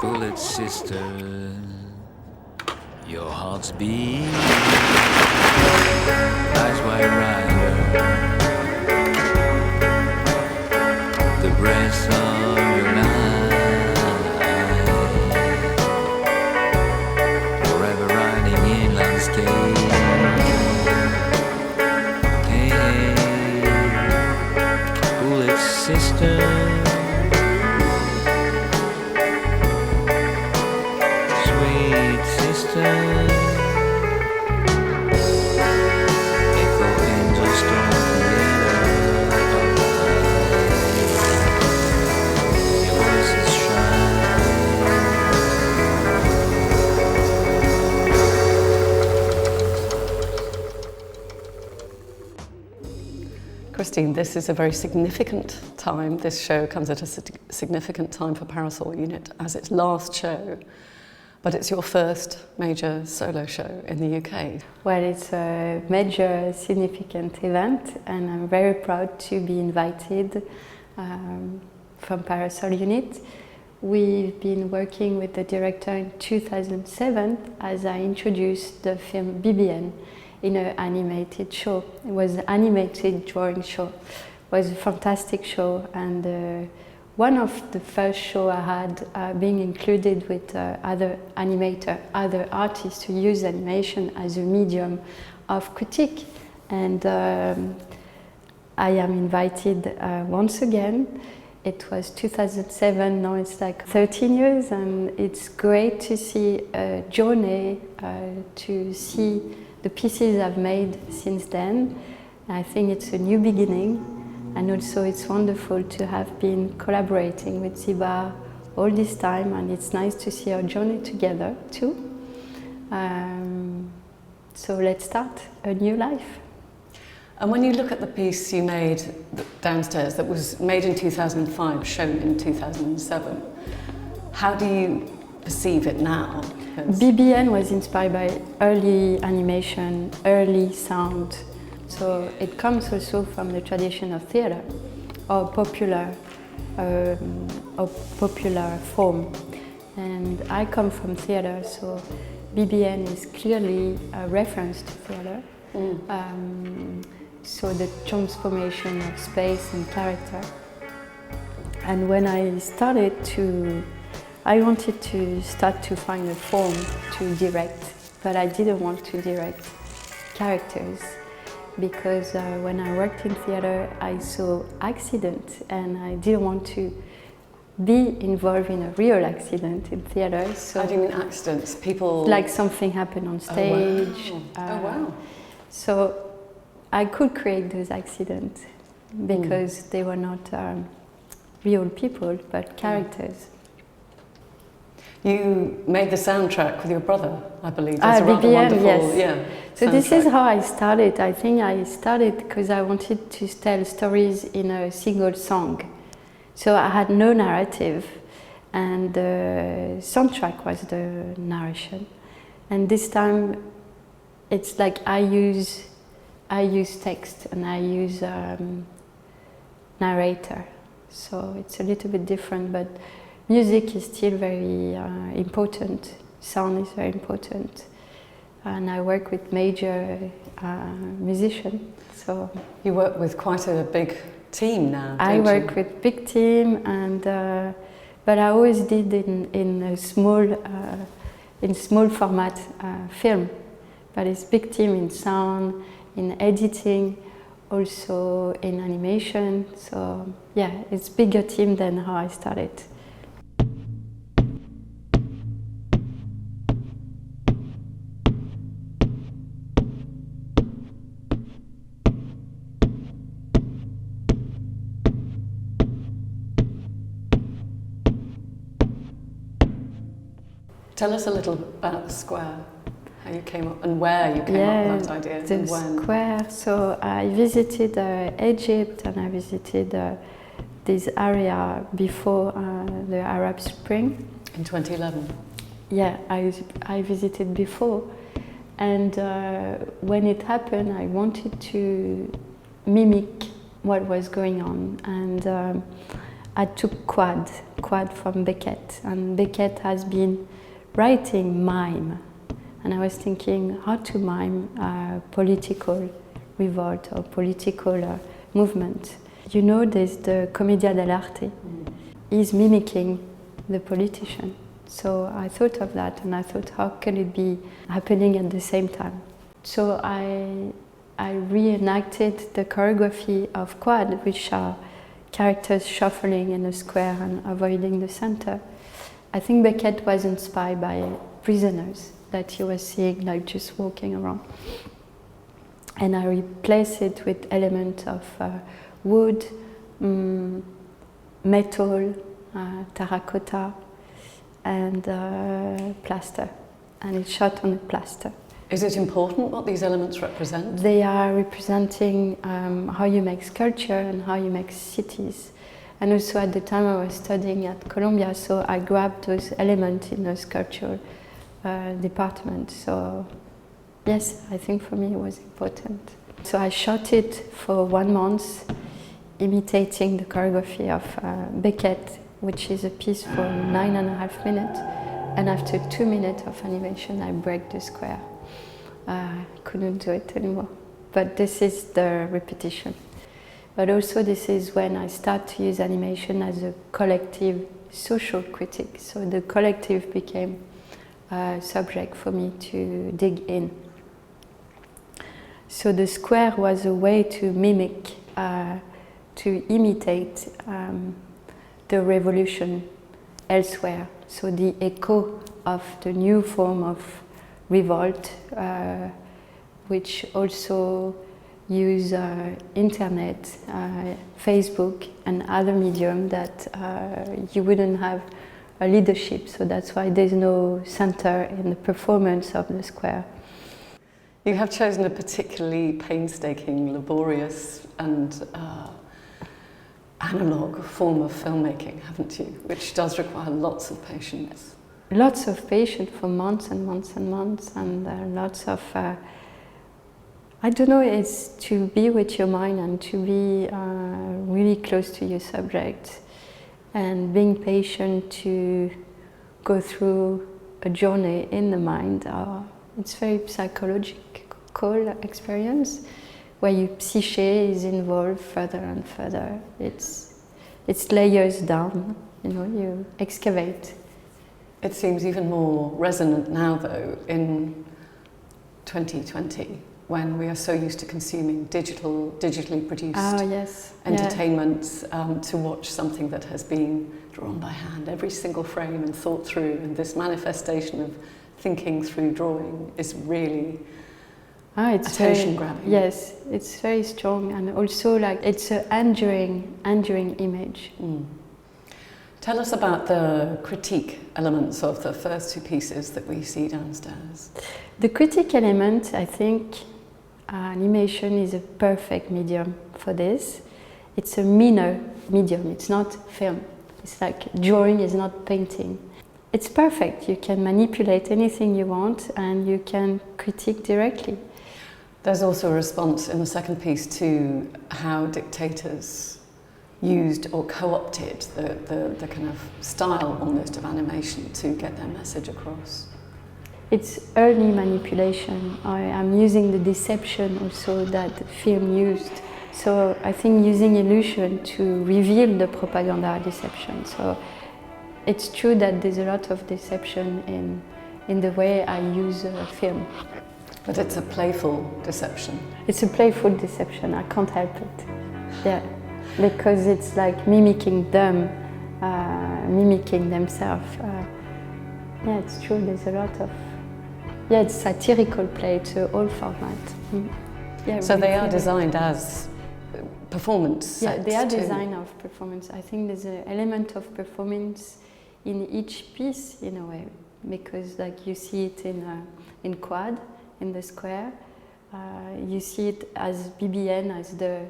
Bullet sister, your heart's beat, eyes wide rider, the breath of your life, forever riding in landscape. Hey, bullet sister. Christine, this is a very significant time. This show comes at a significant time for Parasol Unit as its last show, but it's your first major solo show in the UK. Well, it's a major significant event and I'm very proud to be invited from Parasol Unit. We've been working with the director in 2007 as I introduced the film BBN in an animated show. It was an animated drawing show. It was a fantastic show, and one of the first show I had being included with other animators, other artists who use animation as a medium of critique. And I am invited once again. It was 2007, now it's like 13 years, and it's great to see a journey, to see the pieces I've made since then. I think it's a new beginning, and also it's wonderful to have been collaborating with Ziba all this time, and it's nice to see our journey together too. So let's start a new life. And when you look at the piece you made downstairs that was made in 2005, shown in 2007, how do you perceive it now? BBN was inspired by early animation, early sound, so it comes also from the tradition of theatre or popular form. And I come from theatre, so BBN is clearly a reference to theatre. So the transformation of space and character. And when I started I wanted to start to find a form to direct, but I didn't want to direct characters because when I worked in theatre I saw accidents and I didn't want to be involved in a real accident in theatre. So how do you mean accidents? People... Like something happened on stage. Oh wow. So I could create those accidents because they were not real people, but characters. You made the soundtrack with your brother, I believe. It's a rather BBN, wonderful, yes. So soundtrack. This is how I started. I think I started because I wanted to tell stories in a single song. So I had no narrative, and the soundtrack was the narration. And this time, it's like I use text and I use narrator. So it's a little bit different, but music is still very important. Sound is very important. And I work with major musicians. So you work with quite a big team now, don't I work with big team, and but I always did in a small format film. But it's big team in sound, in editing, also in animation. So yeah, it's bigger team than how I started. Tell us a little about the square, how you came up and where you came up with that idea. The and when. Square. So I visited Egypt and I visited this area before the Arab Spring. In 2011? Yeah, I visited before. And when it happened, I wanted to mimic what was going on. And I took quad quad from Beckett, and Beckett has been writing mime, and I was thinking how to mime political revolt or political movement. You know, there's the Commedia dell'arte. He's mimicking the politician. So I thought of that, and I thought, how can it be happening at the same time? So I reenacted the choreography of quad, which are characters shuffling in a square and avoiding the center. I think Beckett was inspired by prisoners that he was seeing, like just walking around. And I replaced it with elements of wood, metal, terracotta, and plaster. And it's shot on the plaster. Is it important what these elements represent? They are representing how you make sculpture and how you make cities. And also at the time I was studying at Columbia, so I grabbed those elements in the sculpture department. So yes, I think for me it was important. So I shot it for 1 month, imitating the choreography of Beckett, which is a piece for 9.5 minutes. And after 2 minutes of animation, I break the square. I couldn't do it anymore. But this is the repetition. But also this is when I start to use animation as a collective social critique. So the collective became a subject for me to dig in. So the square was a way to mimic, to imitate the revolution elsewhere. So the echo of the new form of revolt, which also use internet, Facebook and other medium that you wouldn't have a leadership. So that's why there's no center in the performance of the square. You have chosen a particularly painstaking, laborious and analog form of filmmaking, haven't you? Which does require lots of patience. Lots of patience for months and months and months, and lots of, I don't know, it's to be with your mind and to be really close to your subject, and being patient to go through a journey in the mind. It's very psychological experience where your psyche is involved further and further. It's layers down, you know, you excavate. It seems even more resonant now, though, in 2020, when we are so used to consuming digitally produced entertainments, to watch something that has been drawn by hand, every single frame, and thought through. And this manifestation of thinking through drawing is really attention-grabbing. Yes, it's very strong, and also like it's an enduring image. Tell us about the critique elements of the first two pieces that we see downstairs. The critique element, I think animation is a perfect medium for this. It's a minor medium, it's not film. It's like drawing is not painting. It's perfect, you can manipulate anything you want and you can critique directly. There's also a response in the second piece to how dictators used or co-opted the kind of style almost of animation to get their message across. It's early manipulation. I am using the deception also that the film used. So I think using illusion to reveal the propaganda deception. So it's true that there's a lot of deception in the way I use film. But it's a playful deception. It's a playful deception, I can't help it. Yeah. Because it's like mimicking them, mimicking themselves. Yeah, it's true, there's a lot of... Yeah, it's satirical play, it's an old format. Yeah, so they are designed as performance sets. Yeah, they are designed of performance. I think there's an element of performance in each piece, in a way. Because like you see it in quad, in the square. You see it as BBN, as the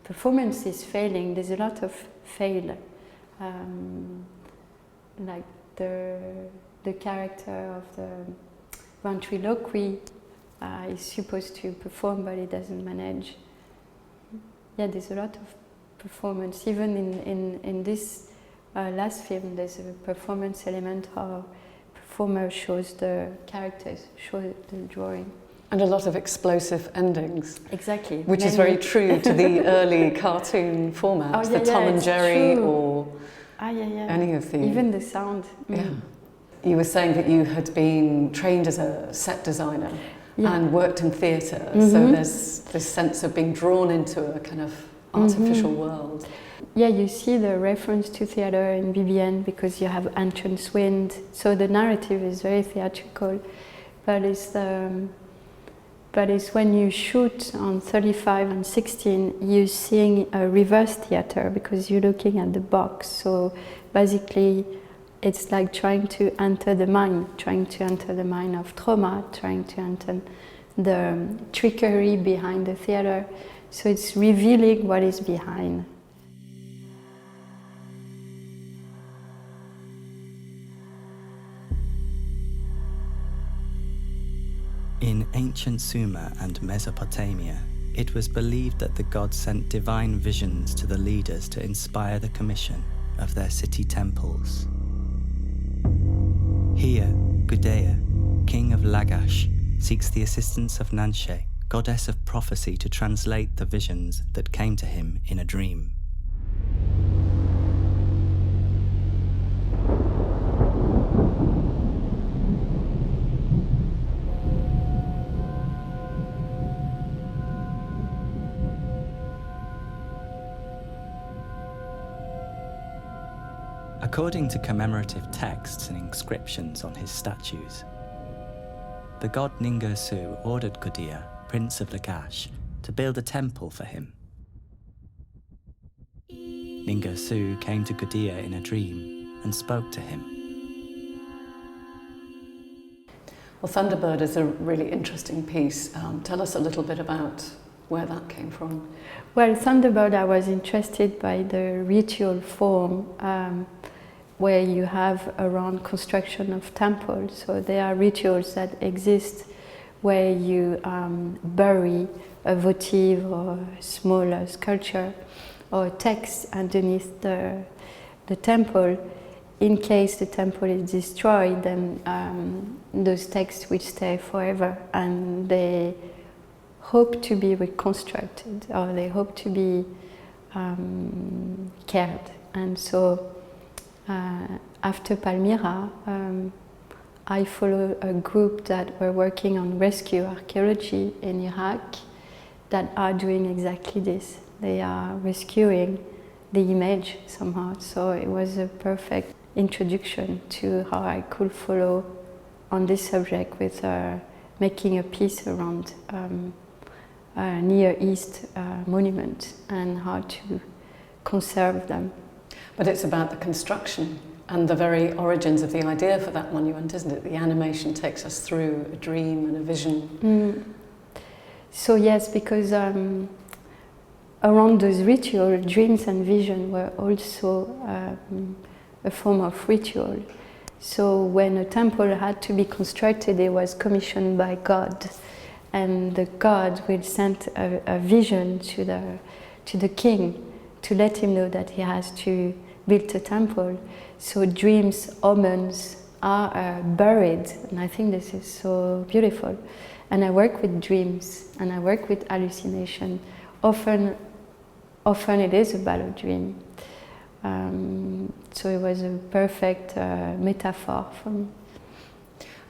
performance is failing. There's a lot of fail. Like the character of the ventriloquy is supposed to perform, but he doesn't manage. Yeah, there's a lot of performance. Even in this last film, there's a performance element how performer shows the characters, show the drawing. And a lot of explosive endings. Exactly. Which is very true to the early cartoon formats, the Tom and Jerry or any of the... Even the sound. Yeah. You were saying that you had been trained as a set designer and worked in theatre, so there's this sense of being drawn into a kind of artificial world. Yeah, you see the reference to theatre in BBN because you have entrance wind, so the narrative is very theatrical, but it's when you shoot on 35 and 16, you're seeing a reverse theatre because you're looking at the box. So basically, it's like trying to enter the mind of trauma, trying to enter the trickery behind the theatre. So it's revealing what is behind. In ancient Sumer and Mesopotamia, it was believed that the gods sent divine visions to the leaders to inspire the commission of their city temples. Here, Gudea, king of Lagash, seeks the assistance of Nanshe, goddess of prophecy, to translate the visions that came to him in a dream. According to commemorative texts and inscriptions on his statues, the god Ningersu ordered Gudea, prince of Lagash, to build a temple for him. Ningersu came to Gudea in a dream and spoke to him. Well, Thunderbird is a really interesting piece. Tell us a little bit about where that came from. Well, Thunderbird, I was interested by the ritual form where you have around construction of temples. So there are rituals that exist where you bury a votive or a small sculpture or text underneath the temple. In case the temple is destroyed, then those texts will stay forever, and they hope to be reconstructed, or they hope to be cared. And so after Palmyra, I follow a group that were working on rescue archaeology in Iraq that are doing exactly this. They are rescuing the image somehow. So it was a perfect introduction to how I could follow on this subject with making a piece around Near East monuments and how to conserve them. But it's about the construction and the very origins of the idea for that monument, isn't it? The animation takes us through a dream and a vision. So yes, because around those rituals, dreams and vision were also a form of ritual. So when a temple had to be constructed, it was commissioned by God, and the God will send a vision to the king to let him know that he has to build a temple. So dreams, omens are buried, and I think this is so beautiful. And I work with dreams, and I work with hallucination. Often it is about a dream. So it was a perfect metaphor for me.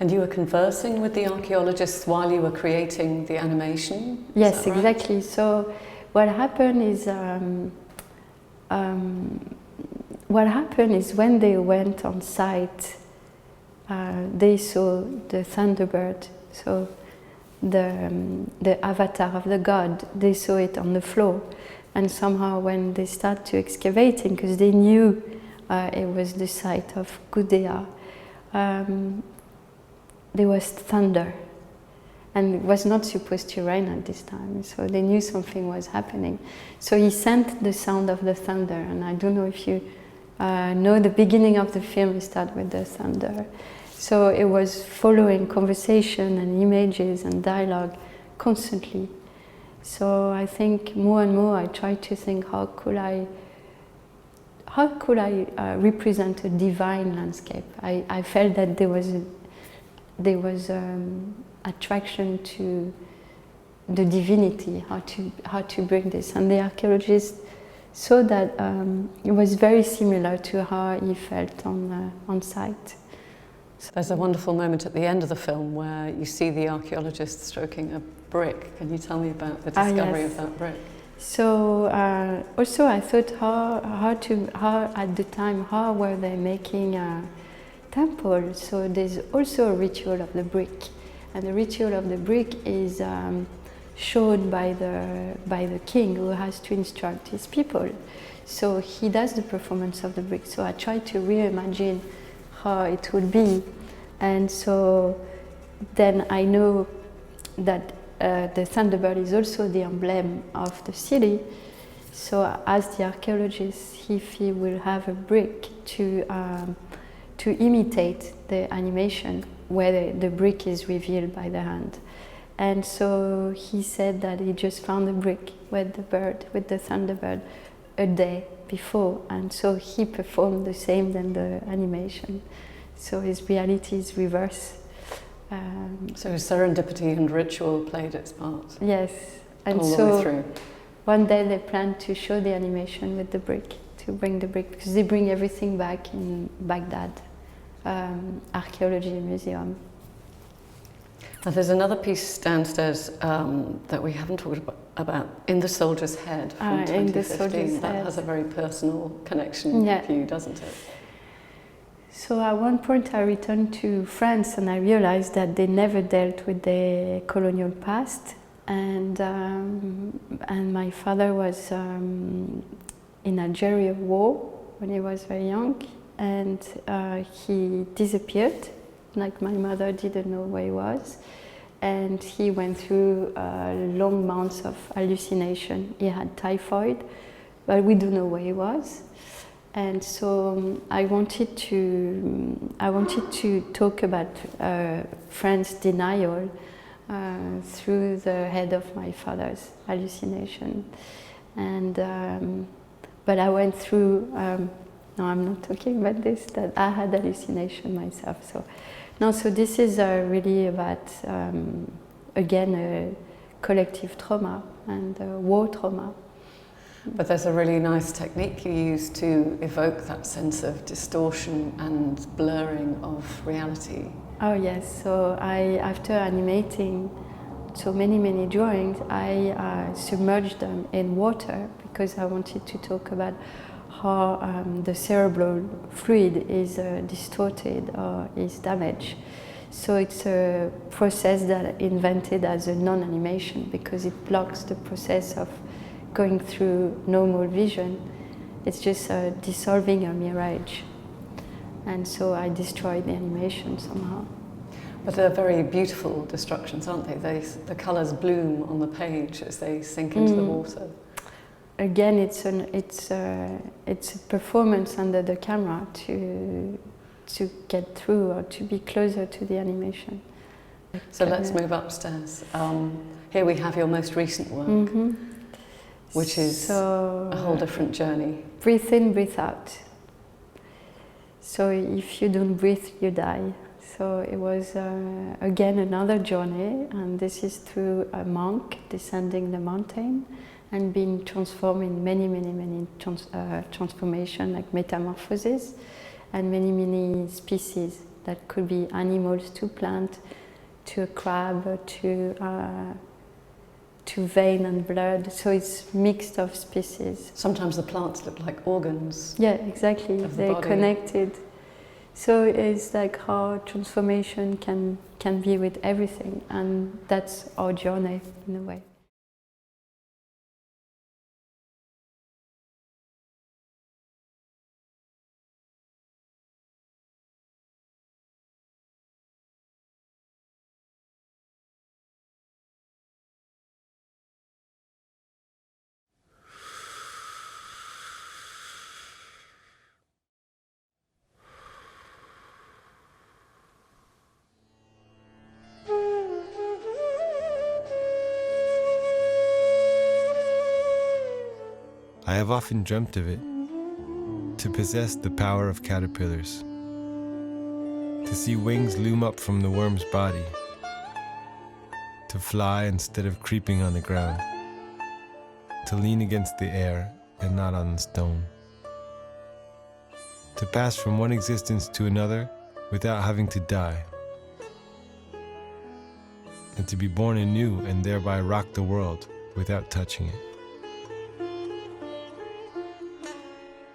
And you were conversing with the archaeologists while you were creating the animation? Yes, right? Exactly. So what happened is when they went on site, they saw the Thunderbird, so the avatar of the god. They saw it on the floor, and somehow when they started to excavating, because they knew it was the site of Gudea, there was thunder, and it was not supposed to rain at this time, so they knew something was happening. So he sent the sound of the thunder, and I don't know if you know the beginning of the film starts with the thunder. So it was following conversation and images and dialogue constantly. So I think more and more I try to think how how could I represent a divine landscape? I felt that there was attraction to the divinity, how to bring this, and the archaeologist saw that it was very similar to how he felt on site. So there's a wonderful moment at the end of the film where you see the archaeologist stroking a brick. Can you tell me about the discovery yes. of that brick? So also I thought how at the time how were they making a temple? So there's also a ritual of the brick, and the ritual of the brick is showed by the king, who has to instruct his people. So he does the performance of the brick. So I tried to reimagine how it would be, and so then I know that the Thunderbird is also the emblem of the city. So as the archaeologist, if he will have a brick to imitate the animation where the brick is revealed by the hand. And so he said that he just found a brick with the Thunderbird a day before, and so he performed the same than the animation. So his reality is reverse. So serendipity and ritual played its part. Yes, and all the so way through. One day they plan to show the animation with the brick, to bring the brick, because they bring everything back in Baghdad Archaeology Museum. Now, there's another piece downstairs that we haven't talked about, In the Soldier's Head from 2015. In the Soldier's that Head. has a very personal connection with you, doesn't it? So at one point I returned to France and I realized that they never dealt with the colonial past, and my father was in Algeria war when he was very young, and he disappeared, like my mother didn't know where he was, and he went through long months of hallucination. He had typhoid, but we don't know where he was. And so I wanted to talk about France's denial through the head of my father's hallucination, and but I went through. No, I'm not talking about this. That I had hallucination myself. So this is really about again a collective trauma and war trauma. But there's a really nice technique you use to evoke that sense of distortion and blurring of reality. Oh yes, so after animating so many drawings, I submerged them in water because I wanted to talk about how the cerebral fluid is distorted or is damaged. So it's a process that I invented as a non-animation because it blocks the process of going through normal vision. It's just dissolving a mirage. And so I destroyed the animation somehow. But they're very beautiful destructions, aren't they? The colours bloom on the page as they sink into the water. Again, it's a performance under the camera to get through or to be closer to the animation. So let's move upstairs. Here we have your most recent work, which is a whole different journey. Breathe in, breathe out. So if you don't breathe, you die. So it was again another journey, and this is through a monk descending the mountain and being transformed in many transformation, like metamorphoses, and many species that could be animals to plant, to a crab, to vein and blood. So it's mixed of species. Sometimes the plants look like organs. Yeah, exactly. They're connected. So it's like how transformation can be with everything, and that's our journey in a way. I have often dreamt of it, to possess the power of caterpillars, to see wings loom up from the worm's body, to fly instead of creeping on the ground, to lean against the air and not on the stone, to pass from one existence to another without having to die, and to be born anew and thereby rock the world without touching it.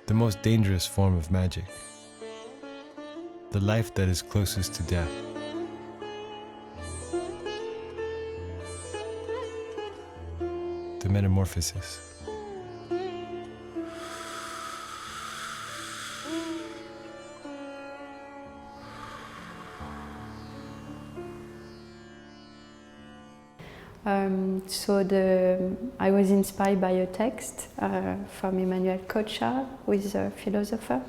The most dangerous form of magic, the life that is closest to death. The metamorphosis. I was inspired by a text from Emmanuel Kocha, who is a philosopher,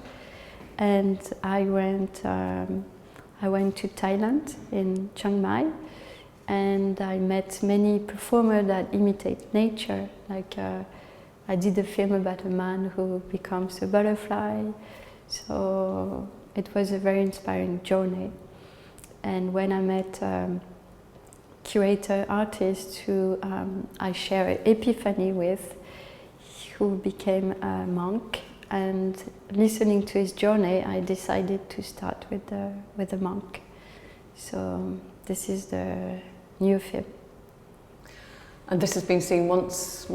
and I went to Thailand in Chiang Mai, and I met many performers that imitate nature. Like I did a film about a man who becomes a butterfly, so it was a very inspiring journey. And when I met curator artist who I share an epiphany with, who became a monk, and listening to his journey, I decided to start with the monk. So this is the new film. And this has been seen once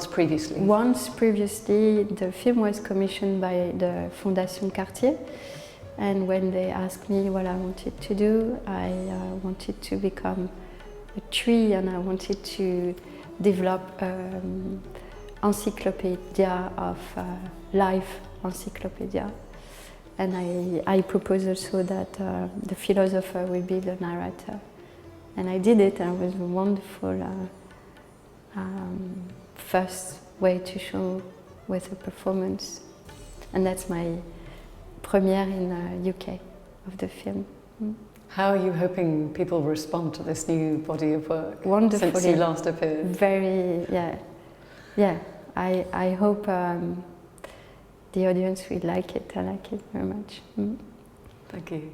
previously? Once previously. The film was commissioned by the Fondation Cartier, and when they asked me what I wanted to do, I wanted to become a tree, and I wanted to develop encyclopedia of life encyclopedia. And I proposed also that the philosopher will be the narrator. And I did it, and it was a wonderful first way to show with a performance. And that's my premiere in the UK of the film. How are you hoping people respond to this new body of work? Wonderfully. Since you last appeared? Very, yeah. I hope the audience will like it. I like it very much. Thank you.